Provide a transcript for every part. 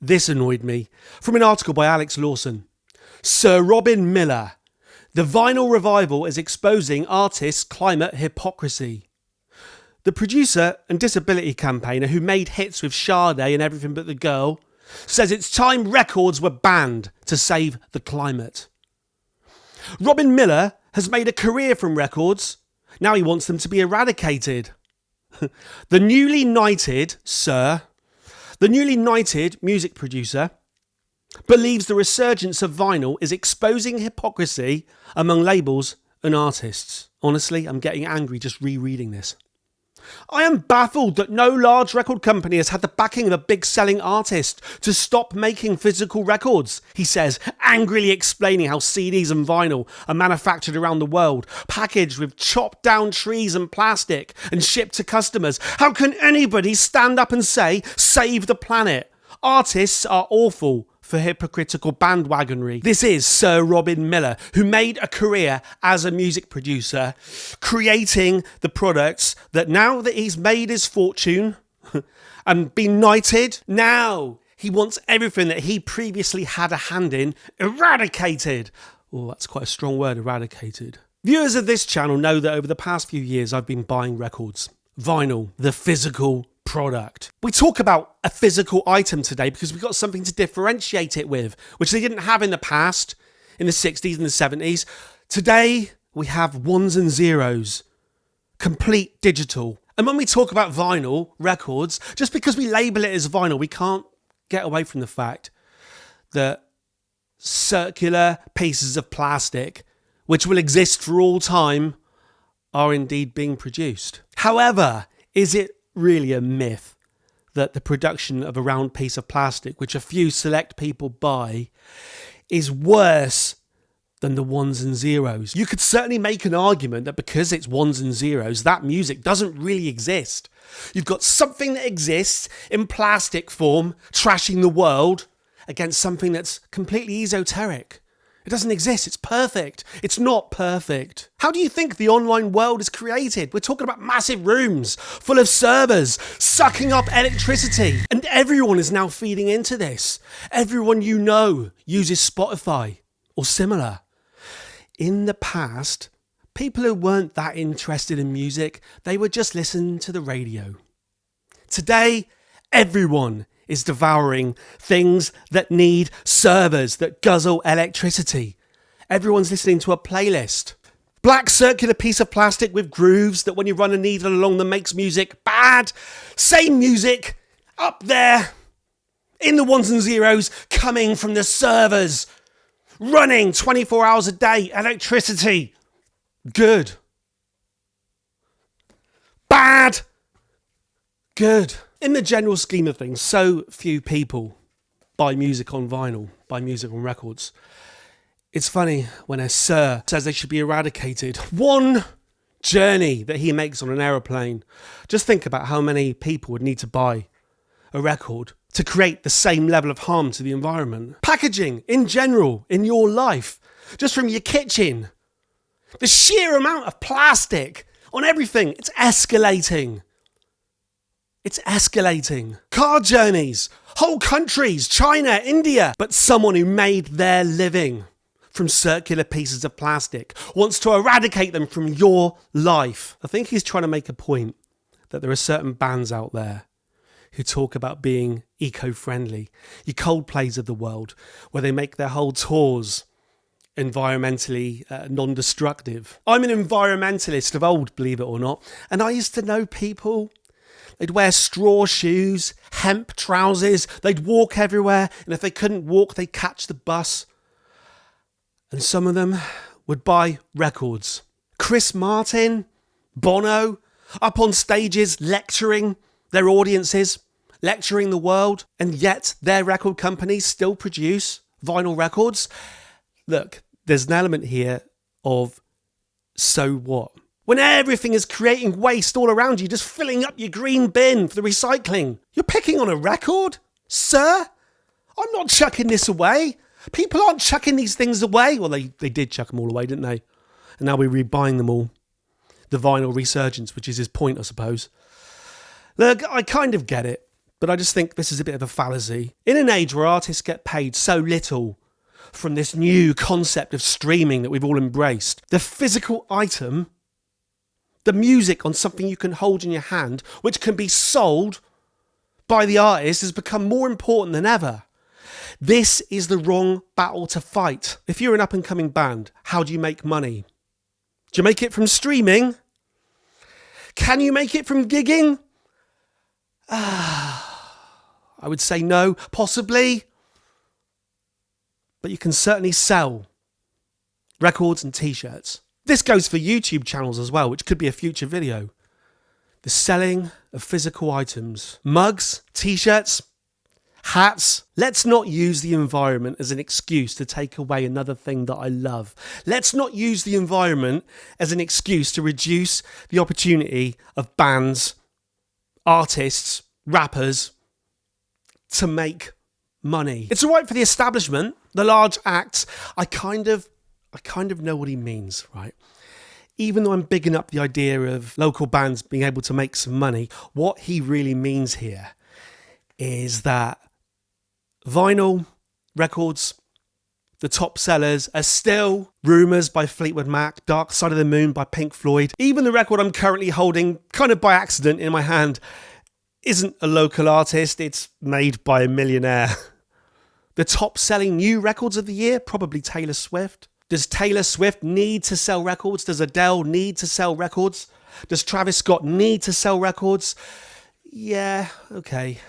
This annoyed me. From an article by Alex Lawson. Sir Robin Millar. The vinyl revival is exposing artists' climate hypocrisy. The producer and disability campaigner who made hits with Sade and Everything But the Girl says it's time records were banned to save the climate. Robin Millar has made a career from records. Now he wants them to be eradicated. The newly knighted music producer believes the resurgence of vinyl is exposing hypocrisy among labels and artists. Honestly, I'm getting angry just rereading this. I am baffled that no large record company has had the backing of a big selling artist to stop making physical records, he says, angrily explaining how CDs and vinyl are manufactured around the world, packaged with chopped down trees and plastic and shipped to customers. How can anybody stand up and say, save the planet? Artists are awful for hypocritical bandwagonry. This is Sir Robin Millar, who made a career as a music producer, creating the products that now that he's made his fortune and been knighted, now he wants everything that he previously had a hand in eradicated. Oh, that's quite a strong word, eradicated. Viewers of this channel know that over the past few years I've been buying records. Vinyl, the physical product. We talk about a physical item today because we've got something to differentiate it with, which they didn't have in the past, in the 60s and the 70s. Today, we have ones and zeros, complete digital. And when we talk about vinyl records, just because we label it as vinyl, we can't get away from the fact that circular pieces of plastic, which will exist for all time, are indeed being produced. However, is it really a myth that the production of a round piece of plastic, which a few select people buy, is worse than the ones and zeros? You could certainly make an argument that because it's ones and zeros, that music doesn't really exist. You've got something that exists in plastic form, trashing the world, against something that's completely esoteric. It doesn't exist. It's perfect. It's not perfect. How do you think the online world is created? We're talking about massive rooms full of servers sucking up electricity. And everyone is now feeding into this. Everyone you know uses Spotify or similar. In the past, people who weren't that interested in music, they would just listen to the radio. Today, everyone is devouring things that need servers, that guzzle electricity. Everyone's listening to a playlist. Black circular piece of plastic with grooves that when you run a needle along them makes music bad. Same music up there in the ones and zeros coming from the servers. Running 24 hours a day. Electricity. Good. Bad. Good. In the general scheme of things, so few people buy music on vinyl, buy music on records. It's funny when a sir says they should be eradicated. One journey that he makes on an aeroplane. Just think about how many people would need to buy a record to create the same level of harm to the environment. Packaging in general, in your life, just from your kitchen. The sheer amount of plastic on everything, it's escalating. It's escalating. Car journeys, whole countries, China, India. But someone who made their living from circular pieces of plastic wants to eradicate them from your life. I think he's trying to make a point that there are certain bands out there who talk about being eco-friendly. Your Coldplays of the world, where they make their whole tours environmentally non-destructive. I'm an environmentalist of old, believe it or not, and I used to know people. They'd wear straw shoes, hemp trousers, they'd walk everywhere, and if they couldn't walk, they'd catch the bus. And some of them would buy records. Chris Martin, Bono, up on stages lecturing their audiences, lecturing the world, and yet their record companies still produce vinyl records. Look, there's an element here of so what? When everything is creating waste all around you, just filling up your green bin for the recycling. You're picking on a record? Sir? I'm not chucking this away. People aren't chucking these things away. Well, they did chuck them all away, didn't they? And now we're rebuying them all. The vinyl resurgence, which is his point, I suppose. Look, I kind of get it. But I just think this is a bit of a fallacy. In an age where artists get paid so little from this new concept of streaming that we've all embraced, the physical item, the music on something you can hold in your hand, which can be sold by the artist, has become more important than ever. This is the wrong battle to fight. If you're an up-and-coming band, how do you make money? Do you make it from streaming? Can you make it from gigging? I would say no, possibly. But you can certainly sell records and t-shirts. This goes for YouTube channels as well, which could be a future video. The selling of physical items. Mugs, t-shirts, hats. Let's not use the environment as an excuse to take away another thing that I love. Let's not use the environment as an excuse to reduce the opportunity of bands, artists, rappers to make money. It's all right for the establishment, the large acts. I kind of know what he means, right? Even though I'm bigging up the idea of local bands being able to make some money, what he really means here is that vinyl records, the top sellers, are still Rumours by Fleetwood Mac, Dark Side of the Moon by Pink Floyd. Even the record I'm currently holding, kind of by accident in my hand, isn't a local artist, it's made by a millionaire. The top selling new records of the year, probably Taylor Swift. Does Taylor Swift need to sell records? Does Adele need to sell records? Does Travis Scott need to sell records? Yeah, okay.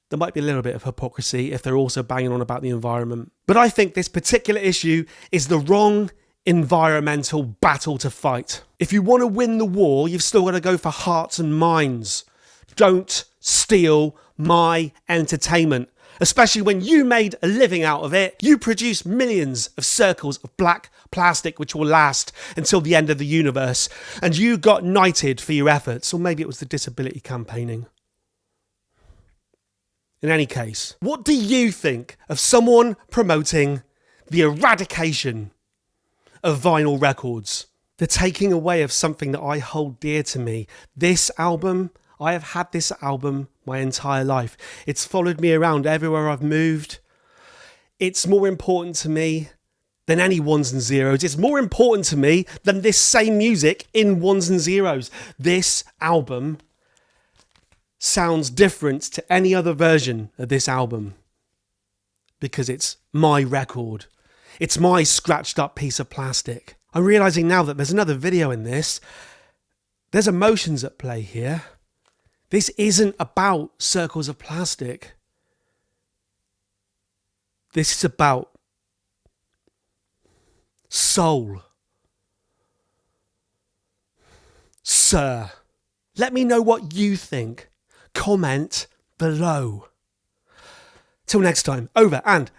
There might be a little bit of hypocrisy if they're also banging on about the environment. But I think this particular issue is the wrong environmental battle to fight. If you want to win the war, you've still got to go for hearts and minds. Don't steal my entertainment, especially when you made a living out of it. You produce millions of circles of black plastic which will last until the end of the universe, and you got knighted for your efforts, or maybe it was the disability campaigning. In any case, what do you think of someone promoting the eradication of vinyl records? The taking away of something that I hold dear to me. This album, I have had this album my entire life. It's followed me around everywhere I've moved. It's more important to me than any ones and zeros. It's more important to me than this same music in ones and zeros. This album sounds different to any other version of this album because it's my record. It's my scratched up piece of plastic. I'm realising now that there's another video in this. There's emotions at play here. This isn't about circles of plastic. This is about soul. Sir, let me know what you think. Comment below. Till next time, over and